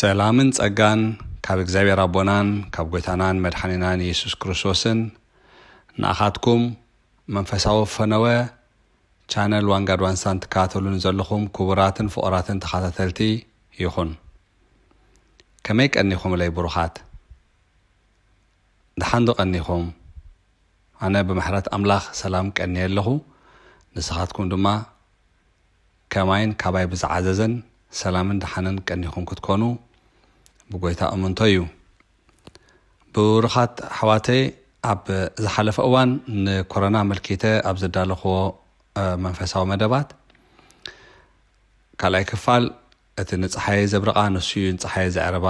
سلامن ጸጋን ካብ እግዚአብሔር አቦናን ካብ ጎይታናን መድኃኒናን ኢየሱስ ክርስቶስን ንኣኻትኩም መንፈሳዊ ፈነወ ቻነል ዋንጋድ ዋንሳን ተካተሉን ዘለኹም ክቡራትን ፍቑራትን ተኸታተልቲ ይኹን ከመይ ቀኒኹም ለይ ብሩኻት ድሓን ቀኒኹም ኣነ ብመሕረት ኣምላኽ ሰላም ቀኒየ ኣለኹ ንስኻትኩም ድማ ከማይን ካባይ ብዝዓዘዘን ሰላምን ድሓንን ቀኒኹም ክትኮኑ ብጎይታ እምንቶ እዩ ብሩኻት ሓዋተይ ኣብ ዝሓለፈ እዋን ንኮሮና መልኪተ ኣብ ዝዳለኽዎ መንፈሳዊ መደባት ካልኣይ ክፋል እቲ ንፀሓይ ዘብረቓ ንስዩ ንፀሓይ ዘዕረባ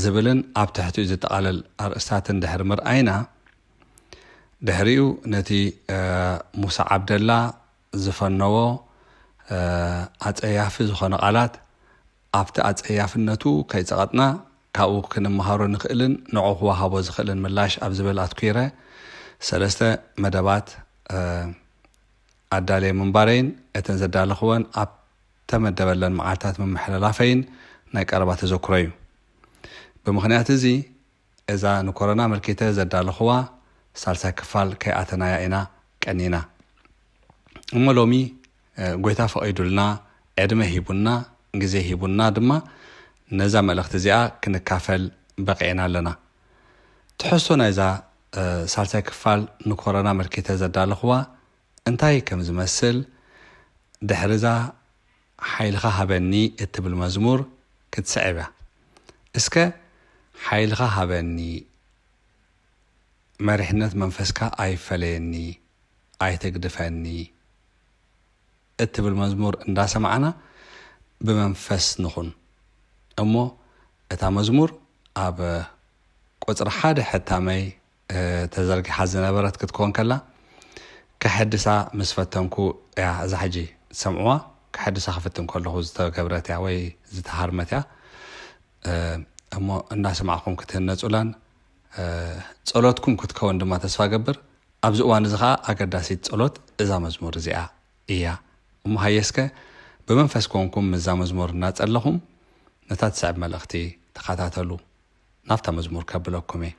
ዝብልን ኣብ ትሕቲኡ ዝጠቓለል ኣርእስታትን ድሕሪ ምርኣይና ድሕሪኡ ነቲ ሙሳ ዓብደላ ዝፈነዎ ኣፀያፊ ዝኾነ ቃላት ኣብቲ ኣፀያፍነቱ ከይፀቐጥና ካብኡ ክንመሃሮ ንኽእልን ንዑ ክወሃቦ ዝኽእልን ምላሽ ኣብ ዝብል ኣትኲረ ሰለስተ መደባት ኣዳልየ ምንባረይን እተን ዘዳለኽወን ኣብ ተመደበለን መዓልታት መመሓላለፈይን ናይ ቀረባ ተዘክሮ እዩ ብምኽንያት እዚ እዛ ንኮሮና መልኪተ ዘዳለኽዋ ሳልሳይ ክፋል ከይኣተናያ ኢና ቀኒና እሞ ሎሚ ጎይታ ፈቒዱልና ዕድመ ሂቡና ግዜ ሂቡና ድማ ነዛ መልእኽቲ እዚኣ ክንካፈል በቂዕና ኣለና ትሕዝቶ ናይዛ ሳልሳይ ክፋል ንኮሮና መልኪተ ዘዳለኽዋ እንታይ ከም ዝመስል ድሕሪዛ ሓይልኻ ሃበኒ እትብል መዝሙር ክትስዕብ እያ እስከ ሓይልኻ ሃበኒ መሪሕነት መንፈስካ ኣይፈለየኒ ኣይተግድፈኒ እትብል መዝሙር እንዳሰማዕና ብመንፈስ ንኹን እሞ እታ መዝሙር ኣብ ቁፅሪ 1 ሕታመይ ተዘርጊሓ ዝነበረት ክትኮን ከላ ከሕድሳ ምስ ፈተንኩ እያ እዛ ሕጂ ሰምዕዋ ከሕድሳ ክፍትን ከለኹ ዝተገብረት እያ ወይ ዝተሃርመት እያ እሞ እንዳሰማዕኩም ክትህነፁላን ጸሎትኩም ክትከውን ድማ ተስፋ ገብር ኣብዚ እዋን እዚ ከዓ ኣገዳሲት ጸሎት እዛ መዝሙር እዚኣ እያ እሞ ሃየስከ بمنفس كونكم مزا مزمور ناتسألهم نتات سعب ملأختي تخاتاتلو نافتا مزمور كابلوكمي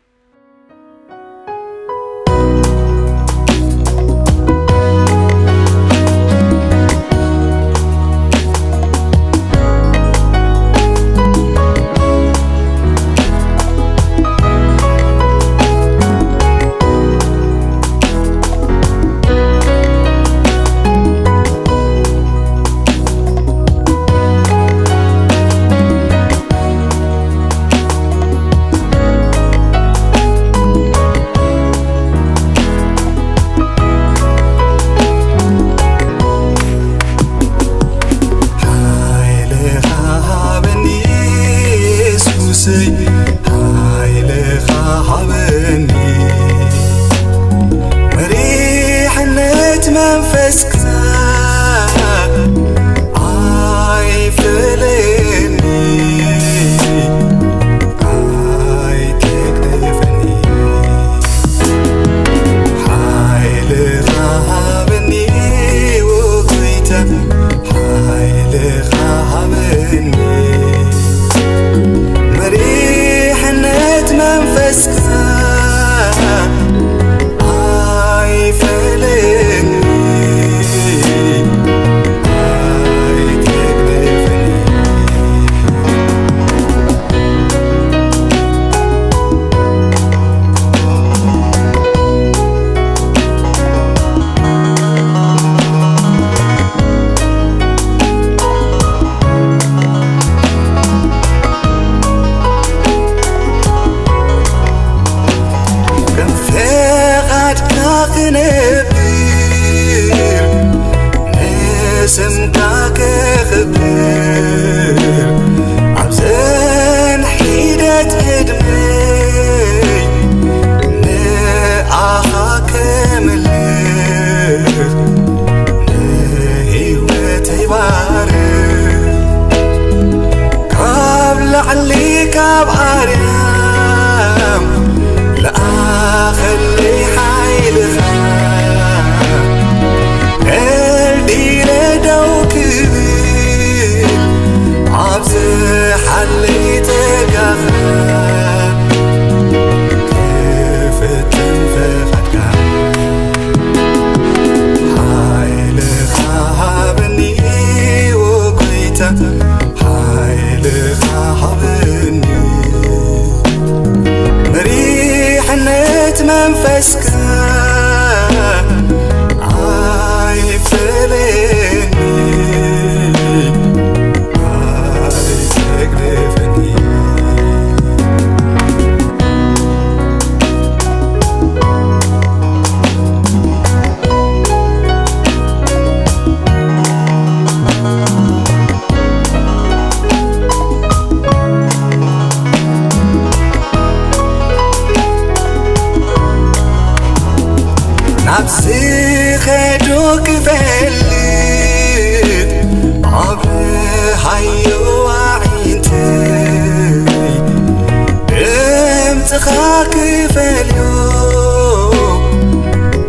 ፈልዮ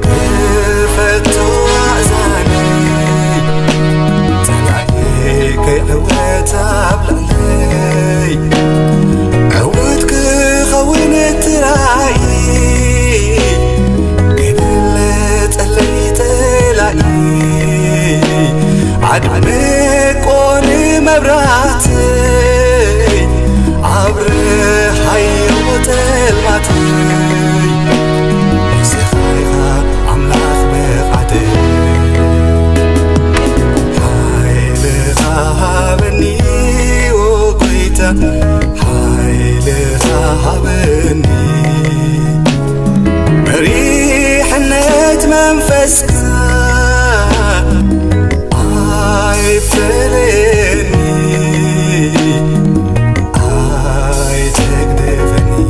ክፈቱ ኣእዛኒ ፀላኢ ከይዕወት ኣብላለይ ዕውት ክኸውን ትራእይ ከይብለጠለይ ጠላኢ ዓድምቆኒ መብራህተይ ኣብርሃዮ ተልማተይ ንስኻ ኣምላኽ ብቕዓተይ ሓይልኻ ሃበኒ ወጎይታ ሓይልኻ ሃበኒ መሪሕነት መንፈስካ ኣይፈለኒ ኣይተግድፈኒ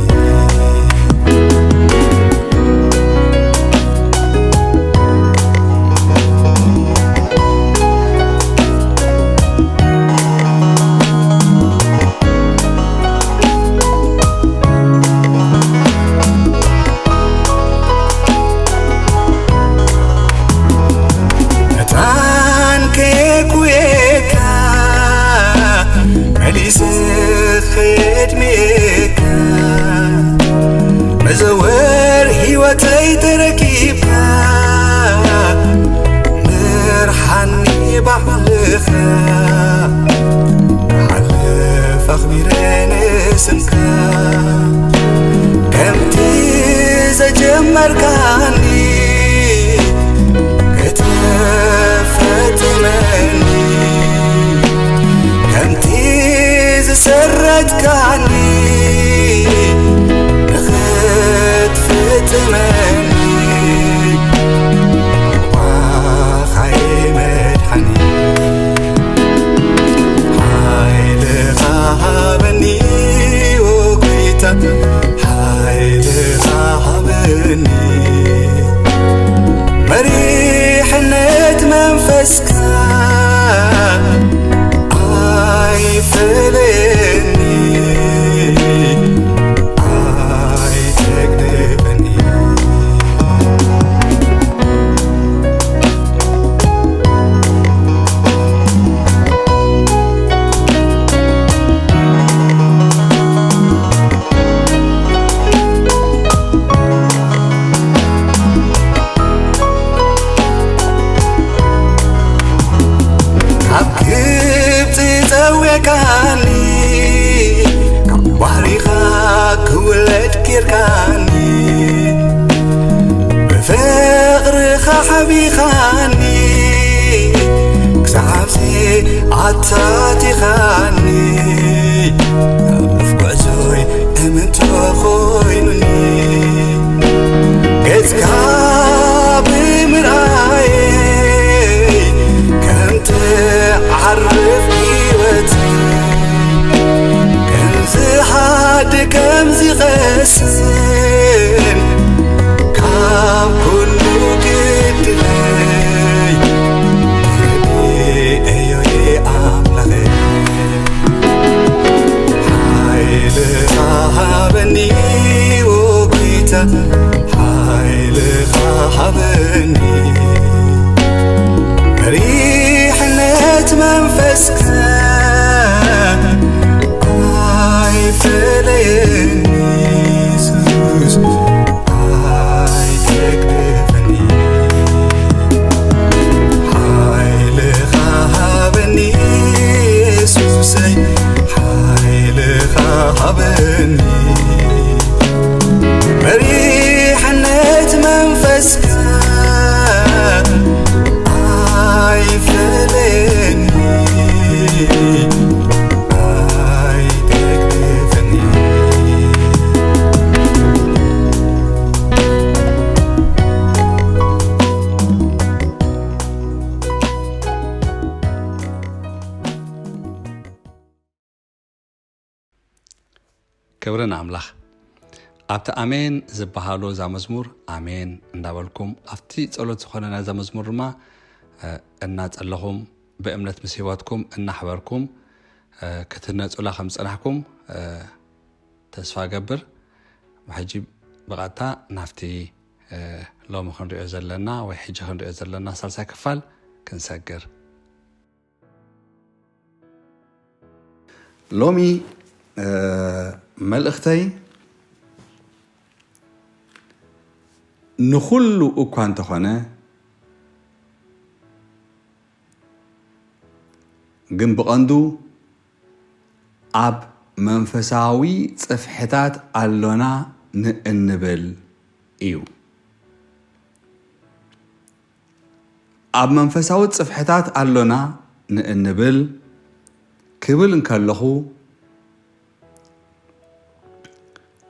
መዘወር ሕይወተይ ተረኪብካ ምርሓኒ ባዕልኻ ሓልፍ ኣኽቢረ ንስምካ ከምቲ ዘጀመርካኒ ክትፈጽመኒ ከምቲ ዝሰረትካኒ ንኽትፍጽመኒ ዋኻይ መድሓኒ ሓይልኻ ሃበኒ ወጎይታ ሓይልኻ ሃበኒ መሪሕነት መንፈስካ ኣይፈለኒ ኣይተግድፈኒ ካብ ግብፂ ፀዊዕካኒ ካብ ባሕሪኻ ክውለድ ጌርካኒ ብፍቕርኻ ሓቢኻኒ ክሳብዚ ኣታቲኻኒ ኣብ ጉዕዞይ እምንቶ ኾይኑኒ ገጽካ ብምርኣየይ ከም ትዓርፍ ሕይወተይ ከምዚ ሓደ ከምዚ ቐስን ካብ ኩሉ ግድለይ ትርኢአዮይ ኣምላኸይ ሓይልኻ ሃበኒ ወጎይታ ሓይልኻ ሃበኒ መሪሕነት መንፈስካ ኣይፈለየኒ ኢየሱስ ኣይተግድፈኒ ሓይልኻ ሃበኒ ኢየሱሰይ ሓይልኻ ሃበኒ መሪሕነት መንፈስካ ኣይፈለየኒ ኣይተግድፈኒ ክብርን ኣምላኽ ኣብቲ ኣሜን ዝበሃሉ እዛ መዝሙር ኣሜን እንዳበልኩም ኣብቲ ጸሎት ዝኾነና እዛ መዝሙር ድማ እናጸለኹም بأمنة مسيواتكم إن حبركم كترنا تقول خمس أنحكم تسفى جبر وحجي بقتا نفتي لو ما خنريو زلنا وحجة خنريو زلنا سالسا كفال كنسجر لومي ملختي نخلو أكوان تخونه ግን ብቐንዱ ኣብ መንፈሳዊ ጽፍሕታት ኣሎና ንእንብል እዩ ኣብ መንፈሳዊ ጽፍሕታት ኣሎና ንእንብል ክብል እንከለኹ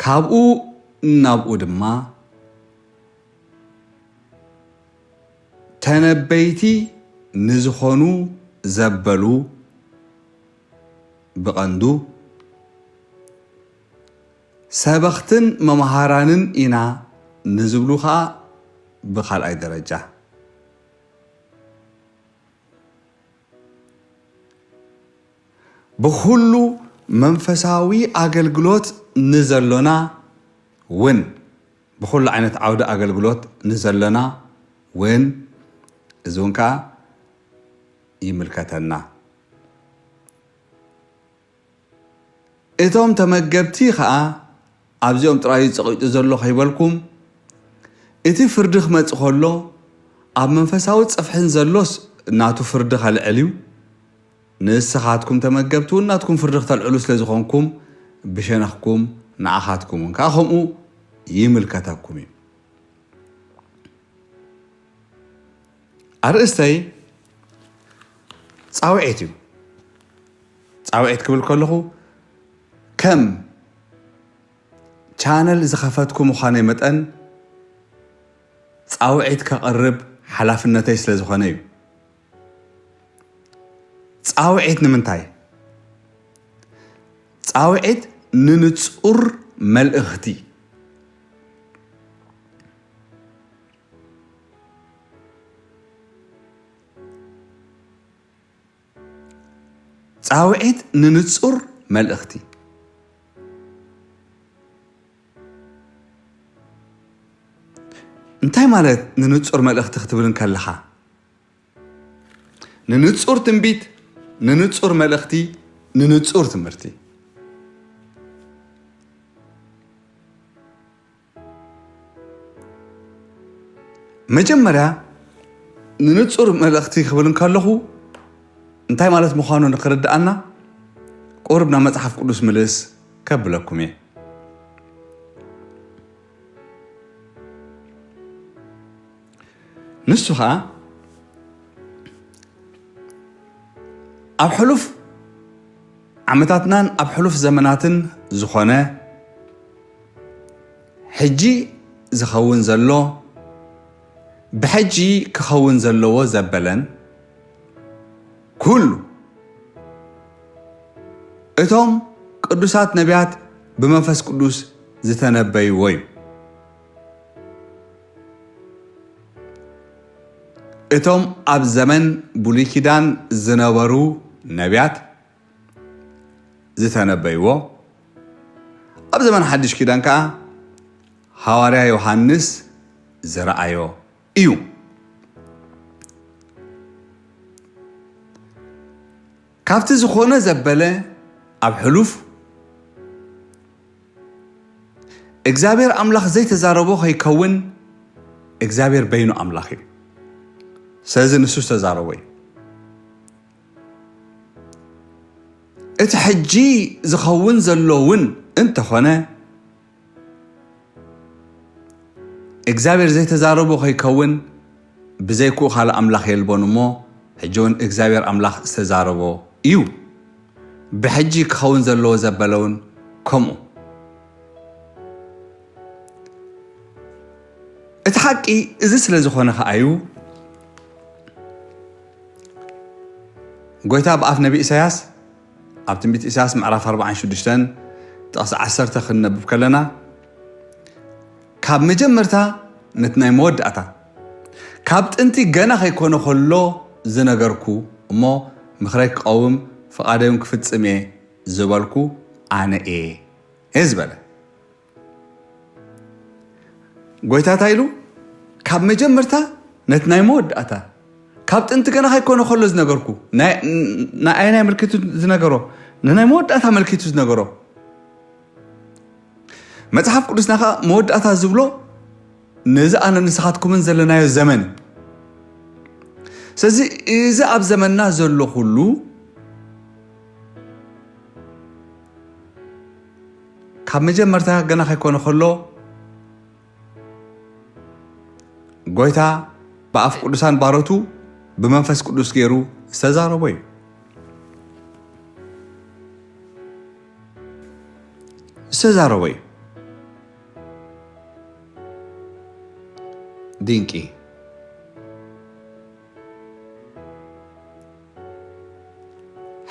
ካብኡ ናብኡ ድማ ተነበይቲ ንዝኾኑ ዘበሉ ብቐንዱ ሰበኽትን መምሃራንን ኢና ንዝብሉ ኸዓ ብኻልኣይ ደረጃ ብኹሉ መንፈሳዊ ኣገልግሎት ንዘሎና ውን ብኹሉ ዓይነት ዓውደ ኣገልግሎት ንዘሎና ውን እዚ እውን ከዓ ይምልከተና እቶም ተመገብቲ ከዓ ኣብዚኦም ጥራይ ፀቂጡ ዘሎ ከይበልኩም እቲ ፍርዲ ክመጽእ ከሎ ኣብ መንፈሳዊ ጽፍሕን ዘሎስ ናቱ ፍርዲ ከልዕል እዩ ንስኻትኩም ተመገብቲ ናትኩም ፍርዲ ክተልዕሉ ስለ ዝኾንኩም ብሸነኽኩም ንኣኻትኩም ከዓ ከምኡ ይምልከተኩም እዩ ኣርእስተይ ጻውዒት እዩ ጻውዒት ክብል ከለኹ ከም ቻነል ዝኸፈትኩም ምዃነይ መጠን ጻውዒት ከቕርብ ሓላፍነተይ ስለ ዝኾነ እዩ ጻውዒት ንምንታይ ጻውዒት ንንጹር መልእኽቲ ጻውዒት ንንጹር መልእኽቲ እንታይ ማለት ንንጹር መልእኽቲ ክትብልን ከለኻ ንንጹር ትንቢት ንንጹር መልእኽቲ ንንጹር ትምህርቲ መጀመርያ ንንጹር መልእኽቲ ክብልን ከለኹ እንታይ ማለት ምዃኑ ንኽርድኣና ቁርብና መጽሓፍ ቅዱስ ምልስ ከብለኩም እየ ንሱ ከዓ ኣብ ሕሉፍ ዓመታትናን ኣብ ሕሉፍ ዘመናትን ዝኾነ ሕጂ ዝኸውን ዘሎ ብሕጂ ክኸውን ዘለዎ ዘበለን ኩሉ እቶም ቅዱሳት ነቢያት ብመንፈስ ቅዱስ ዝተነበይዎ እዩ እቶም ኣብ ዘመን ብሉይ ኪዳን ዝነበሩ ነቢያት ዝተነበይዎ ኣብ ዘመን ሓድሽ ኪዳን ከዓ ሐዋርያ ዮሐንስ ዝረአዮ እዩ ካብቲ ዝኾነ ዘበለ ኣብ ሕሉፍ እግዚአብሔር ኣምላኽ ዘይተዛረቦ ከይከውን እግዚአብሔር በይኑ ኣምላኽ እዩ ስለዚ ንሱ ዝተዛረቦ እዩ እቲ ሕጂ ዝኸውን ዘሎ እውን እንተኾነ እግዚአብሔር ዘይተዛረቦ ከይከውን ብዘይክኡ ካልእ ኣምላኽ የልቦን እሞ ሕጂ እውን እግዚአብሔር ኣምላኽ ዝተዛረቦ እዩ ብሕጂ ክኸውን ዘለዎ ዘበለውን ከምኡ እቲ ሓቂ እዚ ስለ ዝኾነ ከዓ እዩ ጎይታ ብኣፍ ነቢ ኢሳያስ ኣብ ትንቢት ኢሳያስ ምዕራፍ 46 ጥቕሲ 10 ክንነብብ ከለና ካብ መጀመርታ ነቲ ናይ መወዳእታ ካብ ጥንቲ ገና ከይኮነ ከሎ ዝነገርኩ እሞ ምኽረይ ክቐውም ፍቓደዮም ክፍጽም እየ ዝበልኩ ኣነ እየ ዝበለ ጎይታ ታይሉ ካብ መጀመርታ ነት ናይ መወዳእታ ካብ ጥንቲ ገና ሃይኮነ ከሎ ዝነገርኩ ናይ አይናይ መልክቱ ዝነገሮ ናይ መወዳእታ መልክቱ ዝነገሮ መጽሐፍ ቅዱስና ኸ መወዳእታ ዝብሎ ነዚ ኣነ ንስኻትኩምን ዘለናዮ ዘመን ስለዚ እዚ ኣብ ዘመንና ዘሎ ሁሉ ካብ መጀመርታ ገና ሃይኮነ ከሎ ጎይታ በአፍ ቅዱሳን ባሮቱ በመንፈስ ቅዱስ ገይሩ ዝተዛረበ እዩ ዝተዛረበ እዩ ድንቂ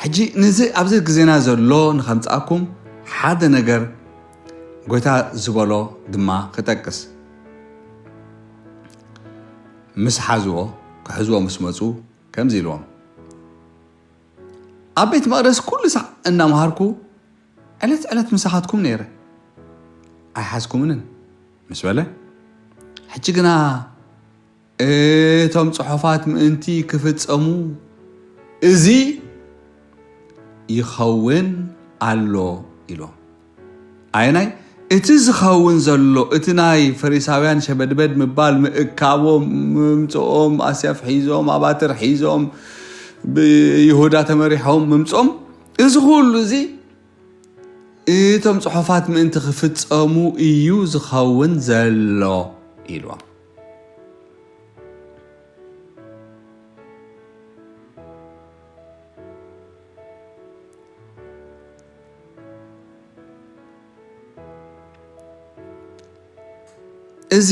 ሕጂ ነዚ ኣብዚ ግዜና ዘሎ ንኸምፃኣኩም ሓደ ነገር ጎይታ ዝበሎ ድማ ክጠቅስ ምስ ሓዝዎ ክሕዝዎ ምስ መፁ ከምዚ ኢልዎም ኣብ ቤት መቅደስ ኩሉ ሰዓት እናምሃርኩ ዕለት ምሳኻትኩም ነይረ ኣይሓዝኩምንን ምስ በለ ሕጂ ግና እቶም ጽሑፋት ምእንቲ ክፍጸሙ እዚ ይኸውን ኣሎ ኢሎም ኣይናይ እቲ ዝኸውን ዘሎ እቲ ናይ ፈሪሳውያን ሸበድበድ ምባል ምእካቦም ምምፅኦም ኣስያፍ ሒዞም ኣባትር ሒዞም ብይሁዳ ተመሪሖም ምምፆም እዚ ኩሉ እዚ እቶም ጽሑፋት ምእንቲ ክፍጸሙ እዩ ዝኸውን ዘሎ ኢልዎም እዚ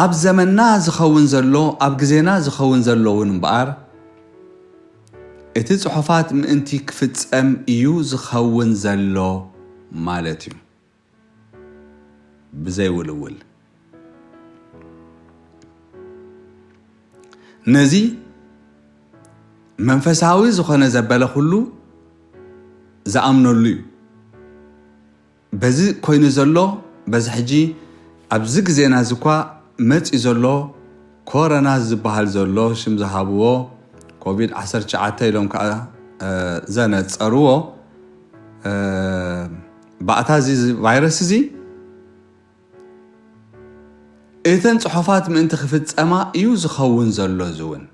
ኣብ ዘመንና ዝኸውን ዘሎ ኣብ ግዜና ዝኸውን ዘሎ እውን እምበኣር እቲ ጽሑፋት ምእንቲ ክፍጸም እዩ ዝኸውን ዘሎ ማለት እዩ ብዘይውልውል ነዚ መንፈሳዊ ዝኾነ ዘበለ ኩሉ ዝኣምነሉ እዩ በዚ ኮይኑ ዘሎ በዚ ሕጂ ኣብዚ ግዜና ዝኳ መፂ ዘሎ ኮሮና ዝበሃል ዘሎ ሽም ዝሃብዎ ኮቪድ-19 ኢሎም ከዓ ዘነፀርዎ ባእታ እዚ ቫይረስ እዚ እተን ጽሑፋት ምእንቲ ክፍጸማ እዩ ዝኸውን ዘሎ ዝውን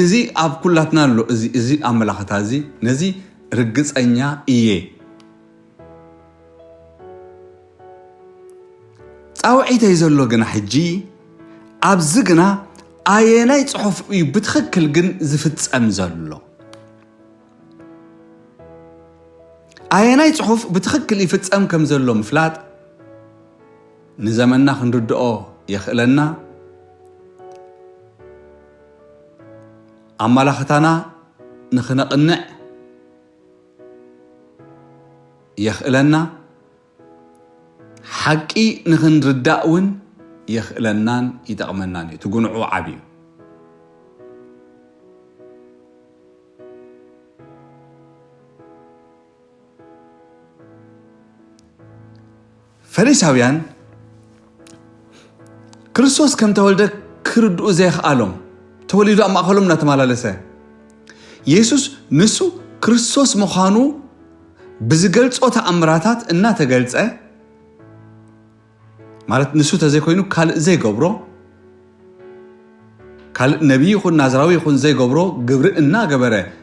እዚ ኣብ ኩላትና ኣሎ እዚ ኣመላኽታ እዚ ነዚ ርግፀኛ እየ ፃውዒተይ ዘሎ ግና ሕጂ ኣብዚ ግና ኣየናይ ጽሑፍ እዩ ብትኽክል ግን ዝፍጸም ዘሎ ኣየናይ ጽሑፍ ብትኽክል ይፍጸም ከም ዘሎ ምፍላጥ ንዘመንና ክንርድኦ የኽእለና ኣመላኽታና ንኽነቕንዕ يخلنا حقي نخنرداون يخلنان يتقمنان تقنعو عبي فريساويان كريستوس كم تولد كردو زي خالهم تولدوا أما أخلهم نتمالالسه يسوس نسو كريستوس مخانو بزقلت أو تأمراتات إنها تقلت مالت نسو تزي كوينو كال زي قبرو كال نبي يخون نازراوي يخون زي قبرو قبر إنها قبره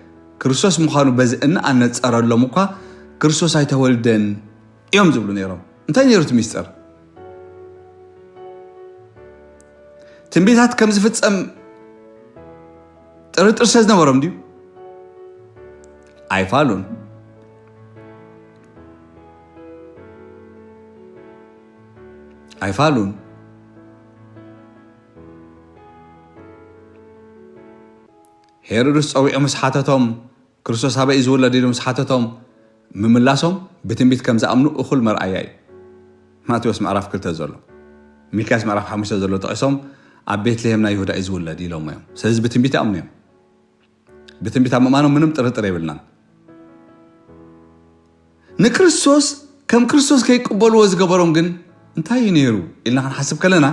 كريستوس مخانو بز إنها أن تسأرر لموكا كريستوس هاي تولدن يوم زبلو نيرو انتهي نيرو تميستر تنبيتات كم زفت تريد أرسازنا ورم ديو عيفالون عيفالون هيرودس أو مسحاتهم كريستوس هبا يزول لديهم مسحاتهم مملاسهم بتنبيت كم زأمنو أخل مرأيي ما توس معرف كل تزولو ميكاس معرف حمش تزولو تقسم عبيت لهم نا يهودا يزول لديهم يوم سيز بتنبيت أمنيهم بتنبيت أمانهم منهم ترتري بالنان ንክርስቶስ ከም ክርስቶስ ከይቅበልዎ ዝገበሮም ግን እንታይ ነይሩ ኢልና ክንሓስብ ከለና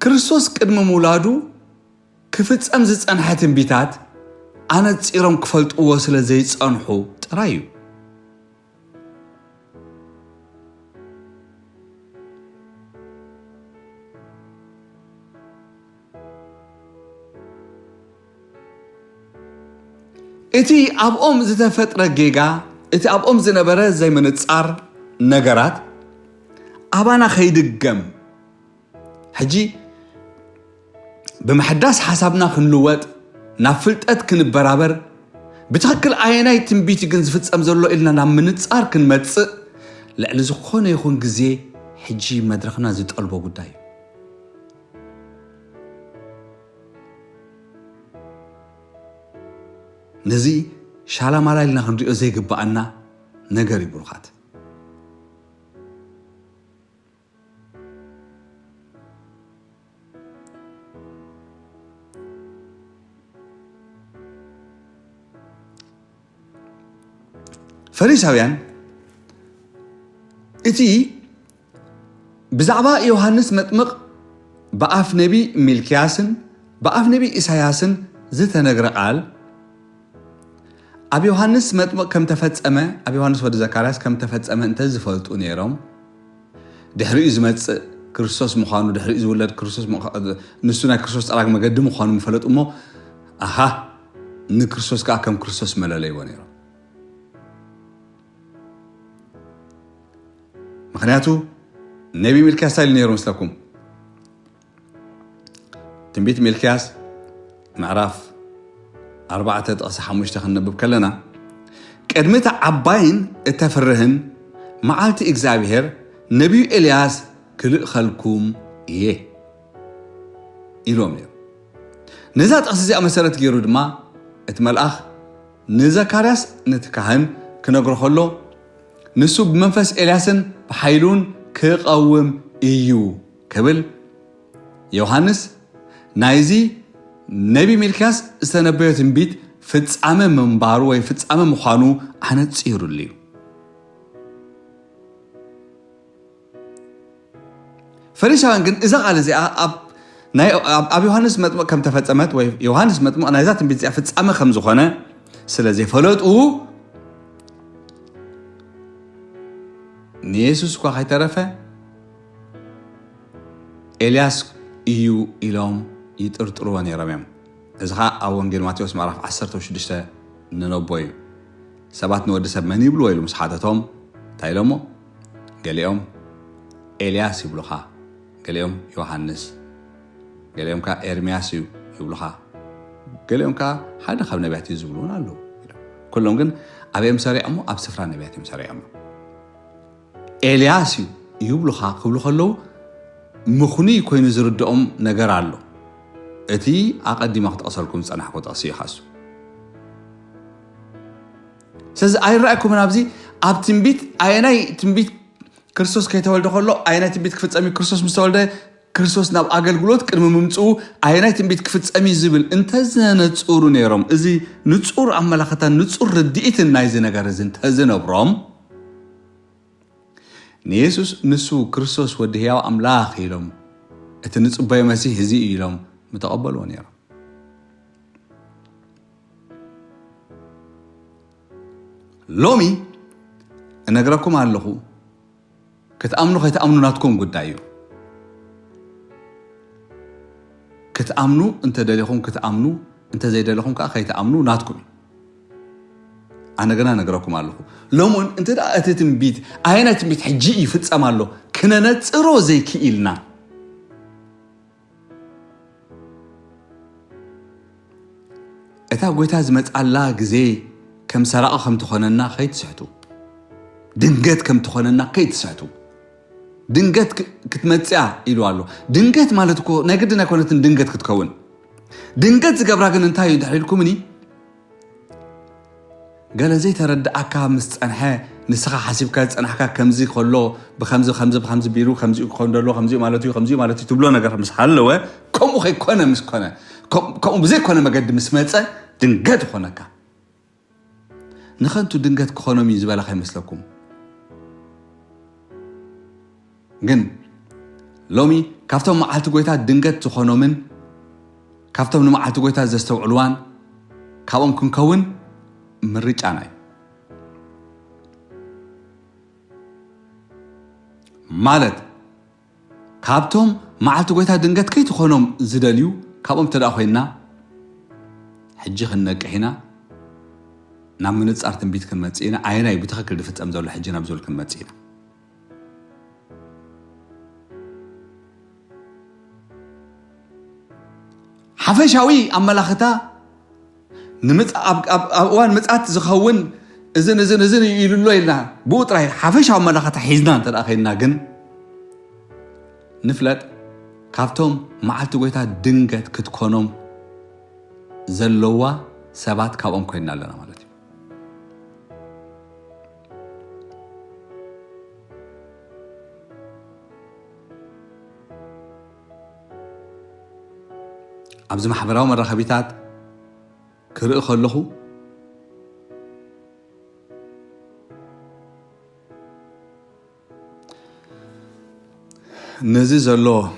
ክርስቶስ ቅድሚ ምውላዱ ክፍጸም ዝጸንሐ ትንቢታት ኣነጺሮም ክፈልጥዎ ስለ ዘይጸንሑ ጥራይ እዩ እቲ ኣብኦም ዝተፈጥረ ጌጋ እቲ ኣብኦም ዝነበረ ዘይምንጻር ነገራት ኣባና ኸይድገም ሕጂ ብምሕዳስ ሓሳብና ክንልወጥ ናብ ፍልጠት ክንበራበር ብትኽክል ኣየናይ ትንቢት ግን ዝፍጸም ዘሎ ኢልና ናብ ምንጻር ክንመጽእ ልዕሊ ዝኾነ ይኹን ግዜ ሕጂ መድረኽና ዝጠልቦ ጉዳይ እዩ ነዚ ሻላማላይ ኢልና ክንሪኦ ዘይግባአና ነገር እዩ ብሩኻት ፈሪሳውያን እቲ ብዛዕባ ዮሐንስ መጥምቕ በኣፍ ነቢ ሚልክያስን በኣፍ ነቢ ኢሳያስን ዝተነግረ ቃል ኣብ ዮሐንስ መጥምቕ ከም ተፈጸመ ኣብ ዮሐንስ ወዲ ዘካርያስ ከም ተፈጸመ እንተ ዝፈልጡ ነይሮም ድሕሪኡ ዝመጽእ ክርስቶስ ምዃኑ ድሕሪኡ ዝውለድ ክርስቶስ ንሱ ናይ ክርስቶስ ጠራግ መገዲ ምዃኑ ምፈለጡ እሞ ኣሃ ንክርስቶስ ከዓ ከም ክርስቶስ መለለይዎ ነይሮም ምክንያቱ ነቢ ሚልክያስ እንታይ ኢሉ ነይሩ ምስለኩም ትንቢት ሚልክያስ ምዕራፍ 4:5 ክንነብብ ከለና ቅድሚት ዓባይን እተፍርህን መዓልቲ እግዚኣብሔር ነቢዩ ኤልያስ ክልእኸልኩም እየ ኢሎም ነይሩ ነዛ ጥቕሲ እዚኣ መሰረት ገይሩ ድማ እቲ መልኣኽ ንዘካርያስ ነቲ ካህን ክነግሮ ከሎ ንሱ ብመንፈስ ኤልያስን ብሓይሉን ክቐውም እዩ ክብል ዮሐንስ ናይዚ ነቢ ሚልክያስ ዝተነበዮ ትንቢት ፍጻመ ምንባሩ ወይ ፍጻመ ምዃኑ ኣነጺሩሉ እዩ ፈሪሳውያን ግን እዛ ቃል እዚኣ ኣብ ዮሐንስ መጥምቕ ከም ተፈጸመት ወይ ዮሐንስ መጥምቕ ናይዛ ትንቢት እዚኣ ፍጻመ ከም ዝኾነ ስለ ዘይፈለጡ ንየሱስ እኳ ከይተረፈ ኤልያስ እዩ ኢሎም ይጥርጥርዎ ነይሮም እዮም እዚ ኸ ኣብ ወንጌል ማቴዎስ ምዕራፍ 16 ንነቦ እዩ ሰባት ንወዲ ሰብ መን ይብልዎ ኢሉ ምስ ሓተቶም እንታይ ኢሎሞ ገሊኦም ኤልያስ ይብሉኻ ገሊኦም ዮሐንስ ገሊኦም ከዓ ኤርምያስ እዩ ይብሉኻ ገሊኦም ከዓ ሓደ ካብ ነቢያት እዩ ዝብሉን ኣለዉ ኩሎም ግን ኣብኦም ሰሪዖሞ ኣብ ስፍራ ነቢያት እዮም ሰሪዖሞ ኤልያስ እዩ ይብሉኻ ክብሉ ከለዉ ምኹንይ ኮይኑ ዝርድኦም ነገር ኣሎ እቲ ኣቐዲማ ክትቐሰልኩም ዝፀናሕኩ ጠቕሲ እዩ ሓሱ ስለዚ ኣይረኣየኩምን ኣብዚ ኣብ ትንቢት ኣየናይ ትንቢት ክርስቶስ ከይተወልደ ከሎ ኣየናይ ትንቢት ክፍጸሚ ክርስቶስ ምስ ተወልደ ክርስቶስ ናብ ኣገልግሎት ቅድሚ ምምፅኡ ኣየናይ ትንቢት ክፍጸሚ ዝብል እንተዘነፅሩ ነይሮም እዚ ንጹር ኣመላኽታን ንጹር ርድኢትን ናይዚ ነገር እዚ እንተዝነብሮም ንየሱስ ንሱ ክርስቶስ ወዲ ሕያው ኣምላኽ ኢሎም እቲ ንጽበዮ መሲሕ እዚ ኢሎም ምተቐበልዎ ነይሮም ሎሚ እነግረኩም ኣለኹ ክትኣምኑ ከይተኣምኑ ናትኩም ጉዳይ እዩ ክትኣምኑ እንተደሊኹም ክትኣምኑ እንተዘይደሊኹም ከዓ ከይተኣምኑ ናትኩም እዩ ኣነ ገና ነግረኩም ኣለኹ ሎሚ እንተ ደኣ እቲ ትንቢት ኣየናይ ትንቢት ሕጂ ይፍጸም ኣሎ ክነነፅሮ ዘይክኢልና እታ ጎይታ ዝመጻላ ግዜ ከም ሰራቕ ከም ትኾነና ከይትስሕቱ ድንገት ከም ትኾነና ከይትስሕቱ ድንገት ክትመጽያ ኢሉ ኣሎ ድንገት ማለት እኮ ናይ ግድን ኣይኮነትን ድንገት ክትከውን ድንገት ዝገብራ ግን እንታይ እዩ ድሕሪልኩምኒ ገለ ዘይተረድኣካ ምስ ፀንሐ ንስኻ ሓሲብካ ዝፀናሕካ ከምዚ ከሎ ብከምዚ ቢሩ ከምዚ ክኾን ደሎ ከምዚ ማለት እዩ ትብሎ ነገር ምስ ሃለወ ከምኡ ከይኮነ ምስ ኮነ ከምኡ ብዘይኮነ መገዲ ምስ መፀ ድንገት ይኾነካ نخنتو دنجت كونومي زبالة خي مثلكم جن لومي كافتهم معالتو قويتا دنجت تخونومن كافتهم معالتو قويتا زستو علوان كاوم كنكون مريج عناي مالت كابتهم معالتو قويتا دنجت كي تخونوم زداليو كابهم تداخوينا حجي خنق هنا نعم من نصار تنبيت كنمصينا عيناي بتخكل دفتم زول حجينا بزول كنمصينا حفشاوي املاختا نمص اوان مصات زخون اذن يلولو يلنا بوطراي حفشاو املاختا حيزنا تداخينا جن نفلت كافتهم معالتو قويتا دنجت كتكونوم زلوا سبات كابهم كوينا لنا مالتي أبز محبراو مرة خبيتات كرئ خلخو نزي زلو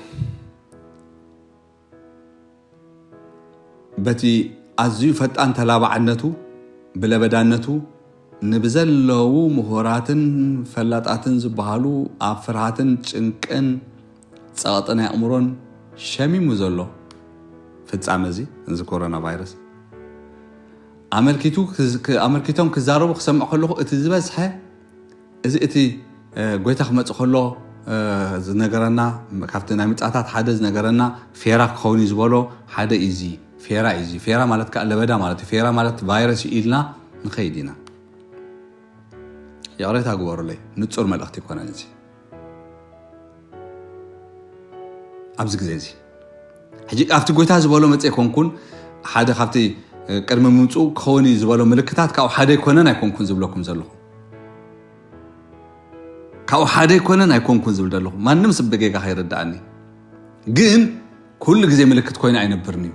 بتي أزيو فتان تلابعنتو بلبدانتو نبزلو مهوراتن فلاتاتن زبهالو أفراتن چنكن صاطنا أمرون شمي مزلو فتعمزي انز كورونا فيروس امريكيتهم كزاربو خسمع خلو اتزبزحه اذا اتي غويتا خمص خلو زنغرنا كافتنا مصاتات حدا زنغرنا فيرا خوني زبلو حدا ايزي فيرا مالت كالبدا مالت فيرا مالت فيروس يلنا نخيدينا يا ريت اغورو لي نصور ملختي كون انزي ابز غزيزي حجي أفتي قويتها زبالو متى يكون حدا خافتي قدم ممصو خوني زبالو ملكتات كاو حدا يكونن يكونكم زبلكم زلخو كاو حدا يكونن يكونكم زبلدلخو مانم سبدقيقه هيرداني جن كل غزي ملكت كوين اينبرني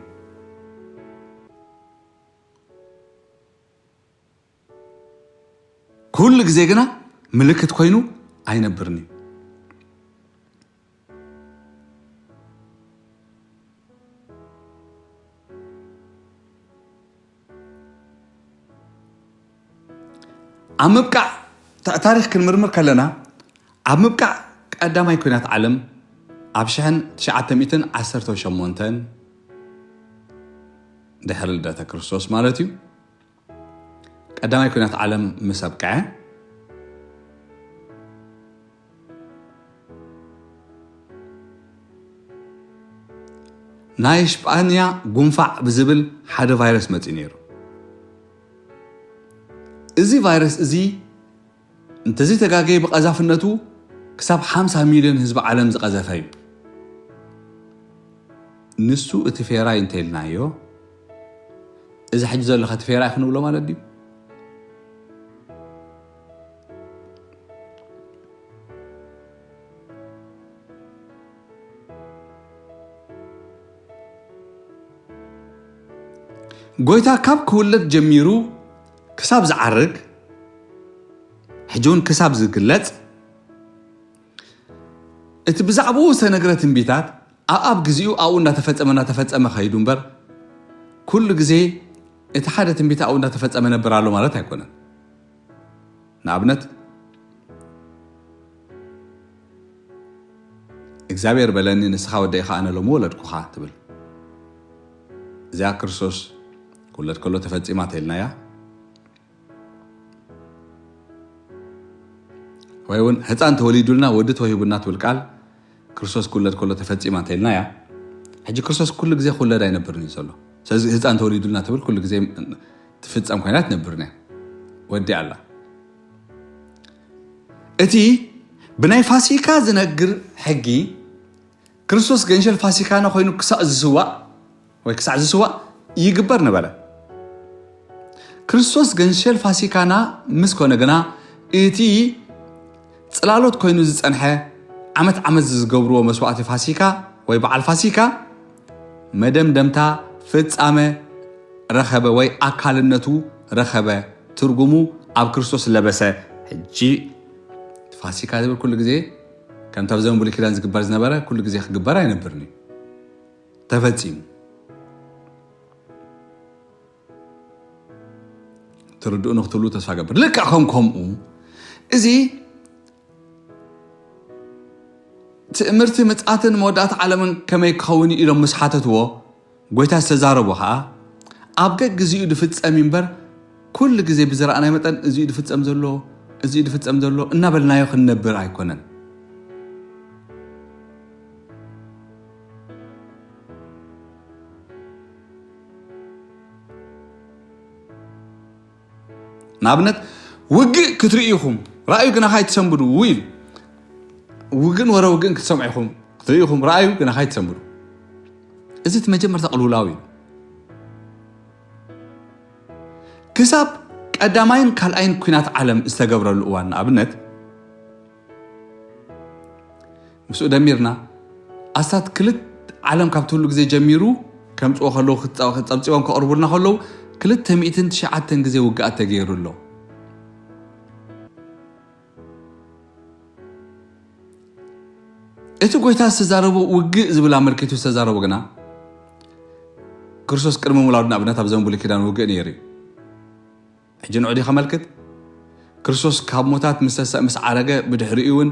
كل غزي غنا ملكت كوينو اينبرني عمبقع تاريخ كنمرمر كلنا عمبقع قداماي كونات عالم ابشحن 918 دحر لداتا كريستوس مالتي قداماي كونات عالم مسبقع نايش بانيا غنفع بزبل حدا فيروس متي نيرو ازي فيروس ازي انت زي تقاقي بقذافنتو كساب 50 مليون حزب عالم زقذافايو نسو اتفيراي انتلنايو اذا حج زلو ختفيراي خنبلو مالت دي قويتا كاب كولت جميرو كساب زعرق حجون كساب زقلت اتبزعبو سنقرة بيتات أب جزيو أو نتفتأمنا تفتأم خيدون بر كل جزي اتحادة بيتا أو نتفتأمنا برالو مالتها يكونن نابنت እግዚአብሔር በለኒ ንስኻ ወደይኻ ኣነ ሎሞ ወለድኩኻ ትብል እዚኣ ክርስቶስ ኩለት ከሎ ተፈፂማ ተይልናያ ወይ እውን ህፃን ተወሊዱልና ወዲ ተወሂቡና ትብል ቃል ክርስቶስ ኩለት ከሎ ተፈፂማ ተይልናያ ሕጂ ክርስቶስ ኩሉ ግዜ ኩለድ ኣይነበርን እዩ ዘሎ ስለዚ ህፃን ተወሊዱልና ትብል ኩሉ ግዜ ትፍፀም ኮይና ትነብርና ወዲ ኣላ እቲ ብናይ ፋሲካ ዝነግር ሕጊ ክርስቶስ ገንሸል ፋሲካና ኮይኑ ክሳዕ ዝስዋዕ ይግበር ነበረ ክርስቶስ ገንሸል ፋሲካና ምስ ኮነ ግና እቲ ጽላሎት ኮይኑ ዝጸንሐ ዓመት ዝገብርዎ መስዋዕቲ ፋሲካ ወይ በዓል ፋሲካ መደምደምታ ፍጻመ ረኸበ ወይ ኣካልነቱ ረኸበ ትርጉሙ ኣብ ክርስቶስ ለበሰ ሕጂ ፋሲካ ዝብል ኩሉ ግዜ ከም ታብ ዘመን ብሉይ ኪዳን ዝግበር ዝነበረ ኩሉ ግዜ ክግበር ኣይነበርኒ ተፈጺሙ ትርድኡ ንኽትብሉ ተስፋ ገበር ልክዕ ከምኡ እዚ ትእምርቲ ምጽኣትን መወዳእታ ዓለምን ከመይ ክኸውን ኢሎም ምስ ሓተትዎ ጎይታ ዝተዛረቡ ከዓ ኣብ ገግዚኡ ድፍጸም እምበር ኩሉ ግዜ ብዝረኣናይ መጠን እዚኡ ድፍጸም ዘሎ እናበልናዮ ክንነብር ኣይኮነን ንኣብነት ውግእ ክትርእይኹም ራእዩ ግና ካይትሰንብዱ ኢሉ ውግን ወረ ውግን ክትሰምዑ ኢኹም ክትርእይኹም ራእዩ ግና ካይትሰንብዱ እዚ እቲ መጀመርታ ቅልውላው እዩ ክሳብ ቀዳማይን ካልኣይን ኩናት ዓለም ዝተገብረሉ እዋን ንኣብነት ምስኡ ደሚርና ኣስታት ክልት ዓለም ካብ ትህሉ ግዜ ጀሚሩ ከምፅዎ ከለዉ ክፀብፂቦም ከቕርቡልና ከለዉ 209 ግዜ ውግኣት ተገይሩሎ እቲ ጎይታ ዝተዛረቡ ውግእ ዝብል ኣመልኪቱ ዝተዛረቡ ግና ክርስቶስ ቅድሚ ምውላዱ ንኣብነት ኣብ ዘመን ብሉይ ኪዳን ውግእ ነይሩ ሕጂ ንዑ ዲኻ መልክት ክርስቶስ ካብ ሞታት ምስ ዓረገ ብድሕሪኡ እውን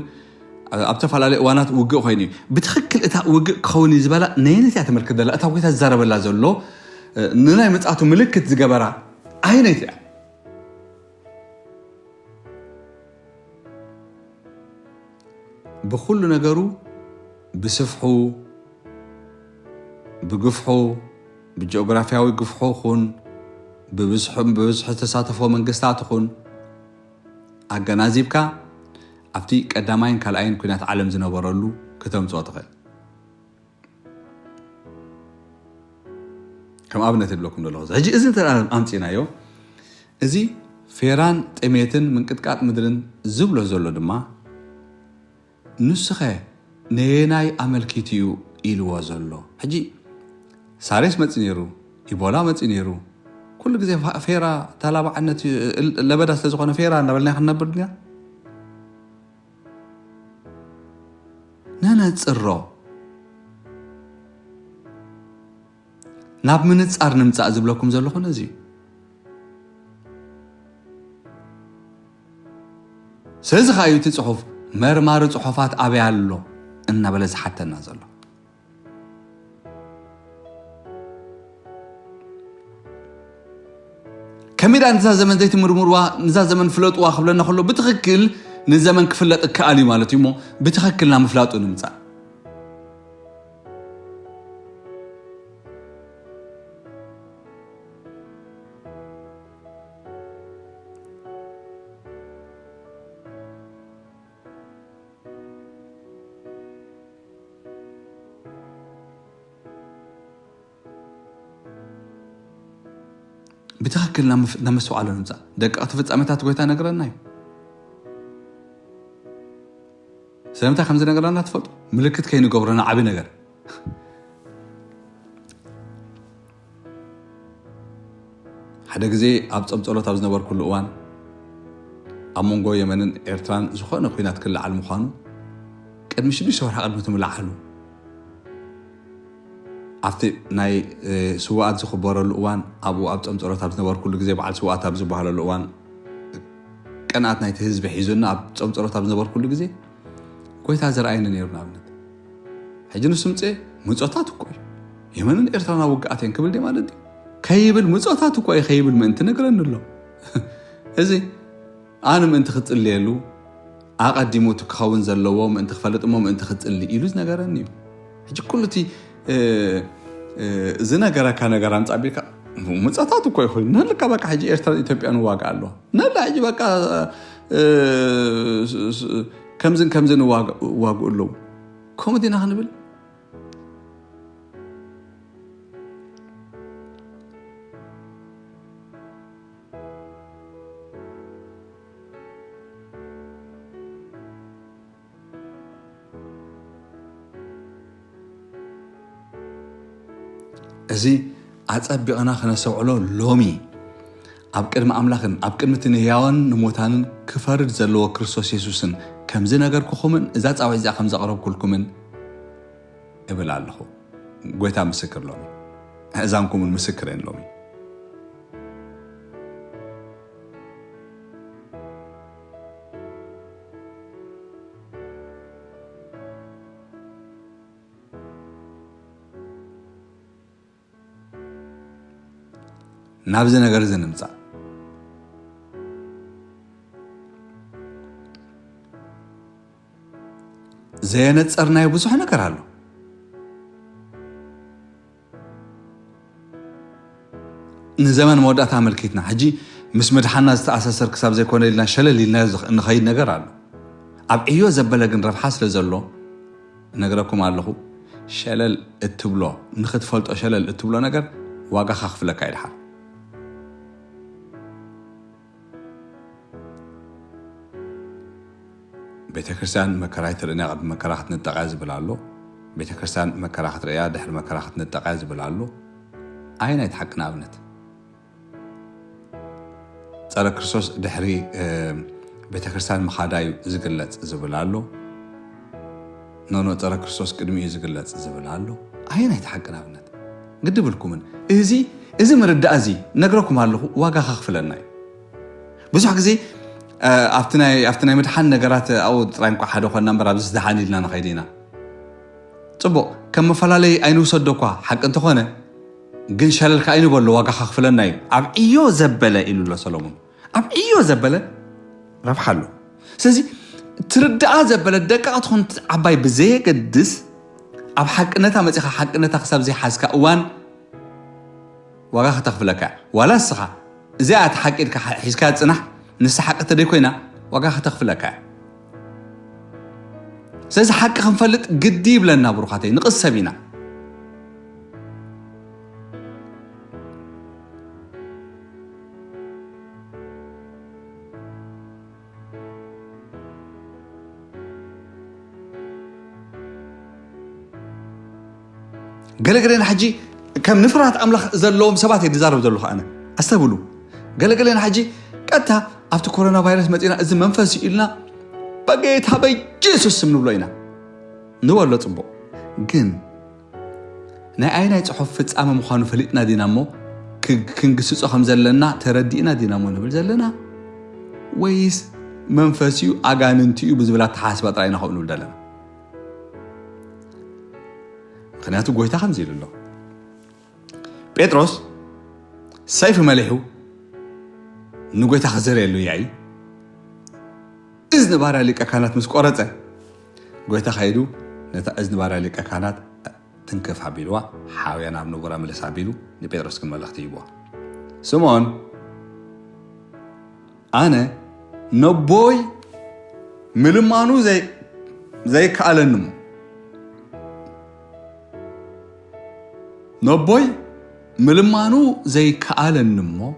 ኣብ ተፈላለዩ እዋናት ውግእ ኮይኑ እዩ ብትክክል እታ ውግእ ክኸውን እዩ ዝበላ ነየነት እያ ተመልክት ዘላ እታ ጎይታ ዝዛረበላ ዘሎ ንናይ መጽኣቱ ምልክት ዝገበራ ዓይነት እያ ብኩሉ ነገሩ ብስፍሑ ብግፍሑ ብጂኦግራፊያዊ ግፍሑ ኹን ብብዝሒ ተሳተፎ መንግስታት ኹን ኣገናዚብካ ኣብቲ ቀዳማይን ካልኣይን ኩናት ዓለም ዝነበረሉ ከተምፅኦ ትኽእል ከም ኣብነት የብለኩም ዘለኹ ሕጂ እዚ ኣምፂናዮ እዚ ፌራን ጥሜትን ምንቅጥቃጥ ምድርን ዝብሎ ዘሎ ድማ ንስኸ ነየናይ ኣመልኪት እዩ ኢልዎ ዘሎ ሕጂ ሳሬስ መፂ ነይሩ ኢቦላ መፂ ነይሩ ኩሉ ግዜ ፌራ ተላባዕነት ለበዳ ስለ ዝኾነ ፌራ እናበልና ክንነብር ድና ነነፅሮ ናብ ምንጻር ንምጻእ ዝብለኩም ዘለኹን እዚ ስለዚ ከዓ እቲ ጽሑፍ መርማሪ ጽሑፋት ኣበይ ኣሎ እናበለ ዝሓተና ዘሎ ከመይ ዳ ንዛ ዘመን ዘይትምርምርዋ ንዛ ዘመን ፍለጥዋ ክብለና ከሎ ብትኽክል ንዘመን ክፍለጥ እከኣል እዩ ማለት እዩ እሞ ብትኽክል ናብ ምፍላጡ ንምጻእ بتخكل نمسوا على نمزع دقة تفتح متى تقولتها نقرأنا سلامتها خمسة نقرأنا تفضل ملكت كي نقبرنا عبي نقر حدا زي أبص الله تابز نبر كل أوان أمونجو يمنن إيرتران زخون خوينات كل عالم خانو كان مش ليش هو حقد متم العالم عفتي ناي سواءات زخبار الأوان أبو أبص الله تابز نبر كل جزء بعد سواءات تابز بحال الأوان كانت ناي تهز بحيزنا أبص الله تابز نبر كل جزء كويت هذا رأينا نيرنا عبد حجنا سمعت مزاتات كوي يمنن إيرتران وقعتين قبل دي ما ندي كيبل مزاتات كوي خيبل ما أنت نقرن له هذي أنا ما أنت خدت اللي له أقدمه تكون زلوا ما أنت خفلت ما أنت خدت اللي يلوز نقرني حج كلتي زنا قرا كان قران تعبيك مزاتات كوي خل نلقى بقى حجي إيرتران إثيوبيا نواقع له نلا حجي بقى كمزن واقع له كوميدي نحن أزي أتصبغنا خنا سوعلو لومي ኣብ ቅድሚ ኣምላኽን ኣብ ቅድሚ ትንህያውን ንሞታንን ክፈርድ ዘለዎ ክርስቶስ የሱስን ከምዚ ነገር ክኹምን እዛ ፃውዒት እዚኣ ከም ዘቕረብኩልኩምን እብል ኣለኹ ጎይታ ምስክር ሎሚ እዛምኩምን ምስክር እየን ሎሚ ናብዚ ነገር እዚ ንምፃእ ዘየነፀርናዮ ብዙሕ ነገር ኣሎ ንዘመን መወዳእታ ኣመልኪትና ሕጂ ምስ ምድሓና ዝተኣሳሰር ክሳብ ዘይኮነ ኢልና ሸለል ኢልና ንኸይድ ነገር ኣሎ ኣብ ዕዮ ዘበለ ግን ረብሓ ስለ ዘሎ ነግረኩም ኣለኹ ሸለል እትብሎ ንኽትፈልጦ ሸለል እትብሎ ነገር ዋጋ ካኽፍለካ ይድሓር ቤተ ክርስቲያን መከራ ይትርእና ቅድሚ መከራ ክትንጠቃ ዝብል ኣሎ ቤተ ክርስቲያን መከራ ክትርእያ ድሕሪ መከራ ክትንጠቃ ዝብል ኣሎ ኣይና ይትሓቂ ንኣብነት ፀረ ክርስቶስ ድሕሪ ቤተ ክርስቲያን ምኻዳ እዩ ዝግለፅ ዝብል ኣሎ ኖኖ ፀረ ክርስቶስ ቅድሚ እዩ ዝግለፅ ዝብል ኣሎ ኣይና ይትሓቂ ንኣብነት ግድብልኩምን እዚ ምርዳእ እዚ ነግረኩም ኣለኹ ዋጋ ካኽፍለና እዩ ብዙሕ ግዜ ኣብቲ ናይ ምድሓን ነገራት ኣብኡ ጥራይ እንኳ ሓደ ኮና እምበር ኣብዚ ዝደሓን ኢልና ንኸይድ ኢና ፅቡቕ ከም መፈላለይ ኣይንውሰዶ እኳ ሓቂ እንተኾነ ግን ሸለልካ ኣይንበሎ ዋጋ ካኽፍለና እዩ ኣብ ዕዮ ዘበለ ኢሉ ሎ ሰሎሞን ኣብ ዕዮ ዘበለ ረብሓ ኣሎ ስለዚ ትርዳኣ ዘበለ ደቃቕ ትኾን ዓባይ ብዘየገድስ ኣብ ሓቅነታ መፂኻ ሓቅነታ ክሳብ ዘይሓዝካ እዋን ዋጋ ከተኽፍለካ ዋላ ንስኻ እዚኣ ተሓቂድካ ሒዝካ ፅናሕ ንስ ሓቂ ተደይ ኮይና ዋጋ ከተኽፍለካ ስለዚ ሓቂ ክንፈልጥ ግዲ ይብለና ብሩኻተይ ንቕሰብ ኢና ገለገለና ሕጂ ከም ንፍራት ኣምላኽ ዘለዎም ሰባት ይዛረብ ዘለኹ ኣነ ኣስተብሉ ገለገለና ሕጂ ቀጥታ ኣብቲ ኮሮና ቫይረስ መፂና እዚ መንፈስ ኢልና በጌታ በኢየሱስ ስም ንብሎ ኢና ንበሎ ፅቡቕ ግን ናይ ኣይናይ ፅሑፍ ፍፃመ ምዃኑ ፈሊጥና ዲና እሞ ክንግስፆ ከም ዘለና ተረዲእና ዲና እሞ ንብል ዘለና ወይስ መንፈስ እዩ ኣጋንንቲ እዩ ብዝብላ ተሓስባ ጥራይና ከምኡ ንብል ዘለና ምክንያቱ ጎይታ ከምዚ ኢሉ ኣሎ ጴጥሮስ ሰይፊ መሊሑ ንጎይታ ክዘርየሉ እያይ እዝኒ ባርያ ሊቀ ካህናት ምስ ቆረፀ ጎይታ ኸይዱ ነታ እዝኒ ባርያ ሊቀ ካህናት ትንከፍ ኣቢልዋ ሓውያ ናብ ንጉራ መለስ ኣቢሉ ንጴጥሮስ ግን መልእኽቲ ይብዋ ስምዖን ኣነ ነቦይ ምልማኑ ዘይከኣለኒ ሞ ነቦይ ምልማኑ ዘይከኣለኒ ሞ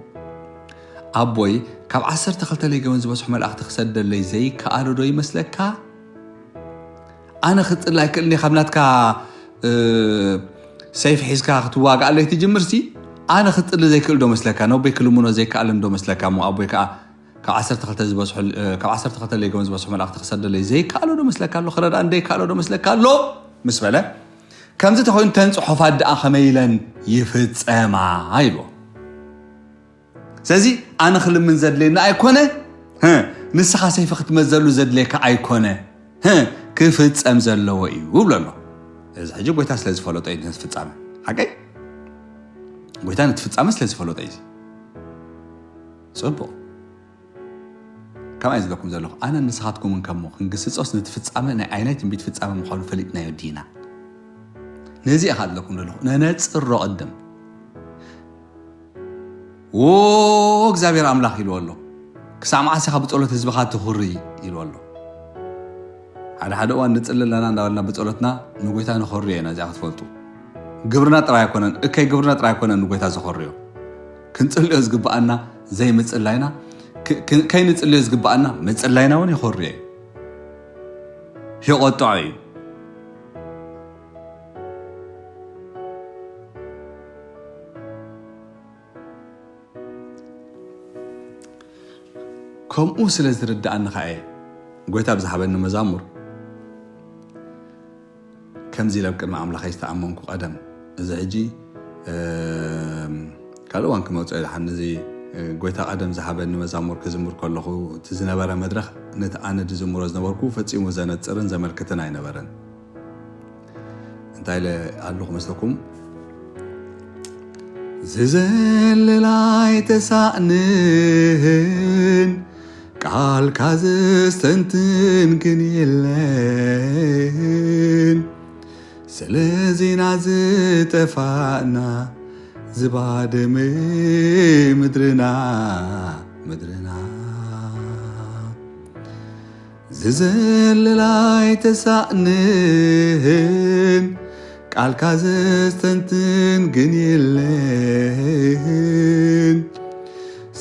ኣቦይ ካብ 12 ለይገመን ዝበስሑ መላእኽቲ ክሰደለይ ዘይከኣሎ ዶ ይመስለካ ኣነ ክጥላይ ክእልኒ ካብ ናትካ ሰይፍ ሒዝካ ክትዋጋኣለይ ትጅምርሲ ኣነ ክጥሊ ዘይክእል ዶ መስለካ ነቦይ ክልሙኖ ዘይከኣለን ዶ መስለካ ሞ ኣቦይ ከዓ ካብ 12 ለይገመን ዝበስሑ መላእኽቲ ክሰደለይ ዘይከኣሎ ዶ መስለካ ኣሎ ክረዳ እንደይከኣሎ ዶ መስለካ ኣሎ ምስ በለ ከምዚ ተኮይኑ ተንፅሖፋት ደኣ ከመይ ኢለን ይፍፀማ ኢልዎ ስለዚ ኣነ ክልምን ዘድልየና ኣይኮነ ንስኻ ሰይፊ ክትመዘሉ ዘድልየካ ኣይኮነ ክፍፀም ዘለዎ እዩ ብሎ ኣሎ እዚ ሕጂ ጎይታ ስለ ዝፈለጦ እዩ ነትፍፃመ ሓቀይ ጎይታ ነትፍፃመ ስለ ዝፈለጦ እዩ ፅቡቕ ከመይ ዝለኩም ዘለኹ ኣነ ንስኻትኩምን ከሞ ክንግስፆስ ነትፍፃመ ናይ ዓይናይ ትንቢት ፍፃመ ምዃኑ ፈሊጥናዮ ዲና ነዚ ኢኻ ኣለኩም ዘለኹ ነነፅሮ ቅድም እግዚአብሔር ኣምላኽ ኢልዎ ኣሎ ክሳብ መዓስ ኢኻ ብፀሎት ህዝብኻ ትኹሪ ኢልዎ ኣሎ ሓደ እዋን ንፅልለና እንዳበልና ብፀሎትና ንጎይታ ንኸርዮ ኢና እዚኣ ክትፈልጡ ግብርና ጥራይ ኣይኮነን እከይ ግብርና ጥራይ ኣይኮነን ንጎይታ ዘኸርዮ ክንፅልዮ ዝግባኣና ዘይምፅላይና ከይንፅልዮ ዝግባኣና ምፅላይና እውን ይኸርዮ እዩ ይቆጥዖ እዩ ከምኡ ስለ ዝርዳእኒ ኸዓ ጎይታ ብዝሃበኒ መዛሙር ከምዚ ኢለ ቅድሚ ኣምላኸይ ዝተኣመንኩ ቀደም እዚ ሕጂ ካልእ እዋን ክመፅእ ይደሓን እዚ ጎይታ ቀደም ዝሃበኒ መዛሙር ክዝምር ከለኹ እቲ ዝነበረ መድረኽ ነቲ ኣነ ድዝምሮ ዝነበርኩ ፈፂሙ ዘነፅርን ዘመልክትን ኣይነበረን እንታይ ኢለ ኣለኹ መስለኩም ዝዘለላይ ተሳእንን ቃልካ ዘስተንትን ግን የለን ስለዚና ዝጠፋእና ዝባደመ ምድርና ዝዘለላይ ተሳእንን ቃልካ ዘስተንትን ግን የለን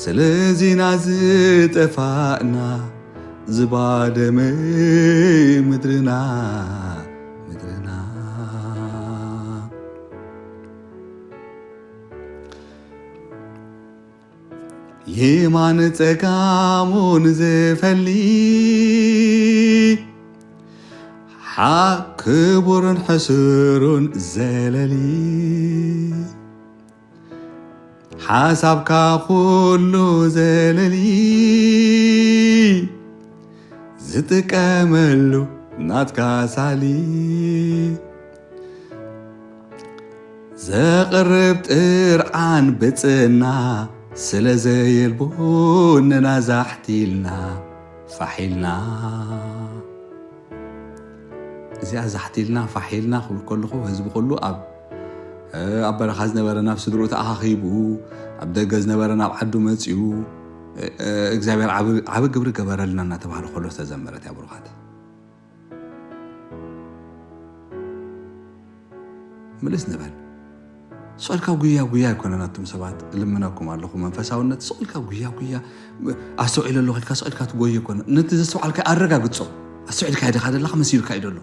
ስለዚና ዝጠፋእና ዝባደመ ምድርና የማን ፀጋሙን ዝፈሊ ክቡርን ሕሱሩን ዘለሊ ሓሳብካ ኩሉ ዘለሊ ዝጥቀመሉ ናትካ ሳሊ ዘቕርብ ጥርዓን ብፅና ስለዘየልቦ ነናዛሕቲልና ፋሒልና እዚኣ ዛሕቲልና ፋሒልና ክብል ከለኹ ህዝቢ ኩሉ ኣብ በረኻ ዝነበረ ናብ ስድርኡ ተኣኻኺቡ ኣብ ደገ ዝነበረ ናብ ዓዱ መፂኡ እግዚኣብሔር ዓብ ግብሪ ገበረልና እናተባሃለ ከሎ ዝተዘመረት እያ ብሩኻት ምልስ ንበል سؤالك ويا كنا نتم سبات لمناكم على لكم منفساونا سؤالك ويا أسئلة اللغة كا سؤالك تقوي كنا نتز سؤالك أرجع قصو أسئلك هذا هذا الله مسيرك هيدلو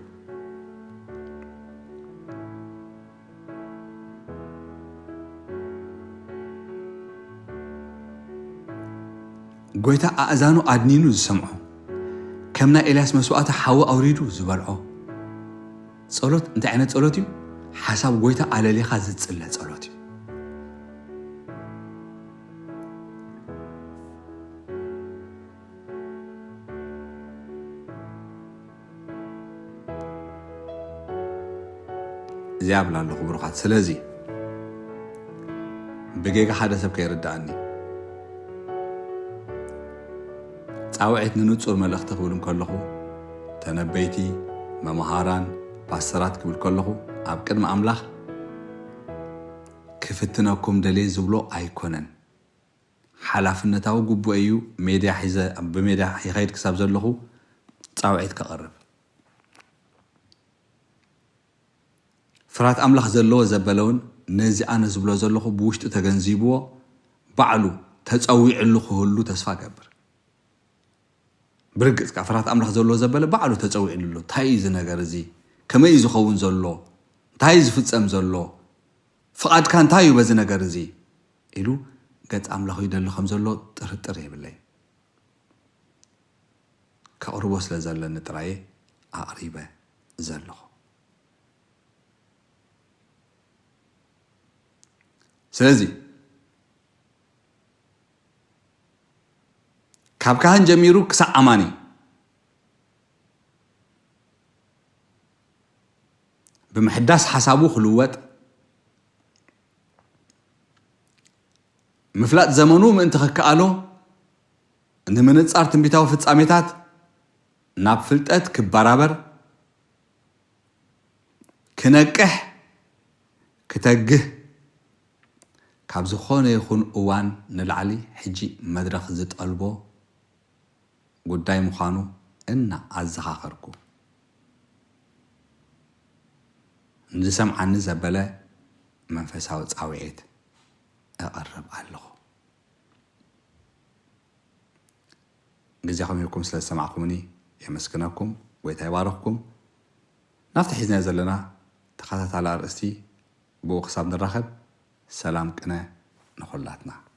قويتا أذانو أدنينو زسمعو كمنا إلياس مسوقات حوا أوريدو زبالعو صلوت أنت عينت صلوتي حساب قويتا على لي خازت صلة صلوتي زياب لالو خبروخات سلازي بقيقة حدا سبكي يردعني تعوعت ننوتصور ملأخت خبولن كلخو تنبيتي ممهاران باسترات كبول كلخو عب قدم أملاخ كفتناكم دلي زبلو أيكونن حلافنتاو قبو أيو ميديا حيزة بميديا حيخيد كساب زلخو تعوعت كقرب فرات أملاخ زلو زبلون نزي أنا زبلو زلخو بوشت تغنزيبو بعلو تتسوي علخو هلو تسفا قبر برقص كفرات أملاخ زلو زبل بعلو تتسوي علو تايز نغر زي كما يزو خون زلو تايز فتسم زلو فقد كان تايو بزي نغر زي إلو قد أملاخو يدلو خم زلو ترطر يبلي كأربوس لزل نتراي أقريبا زلو سلازي كاب كهن جميرو كسا أماني بمحداس حسابو خلوات مفلات زمنو من تخكالو إن من تصار تنبيتاو في تصاميتات ناب فلتات كبرابر كنكح كتجه كاب زخونه يخون اوان نلعلي حجي مدرخ زت قلبو قداي مخانو إنا عزخاخركو نزسم عن زبالة منفساو تعويت أقرب الله جزاكم يكم سلا سمعكمني يمسكنكم ويتبارككم نفتح حزنا زلنا تخاطت على رأسي بو خصاب نرخب سلام كنا نخلاتنا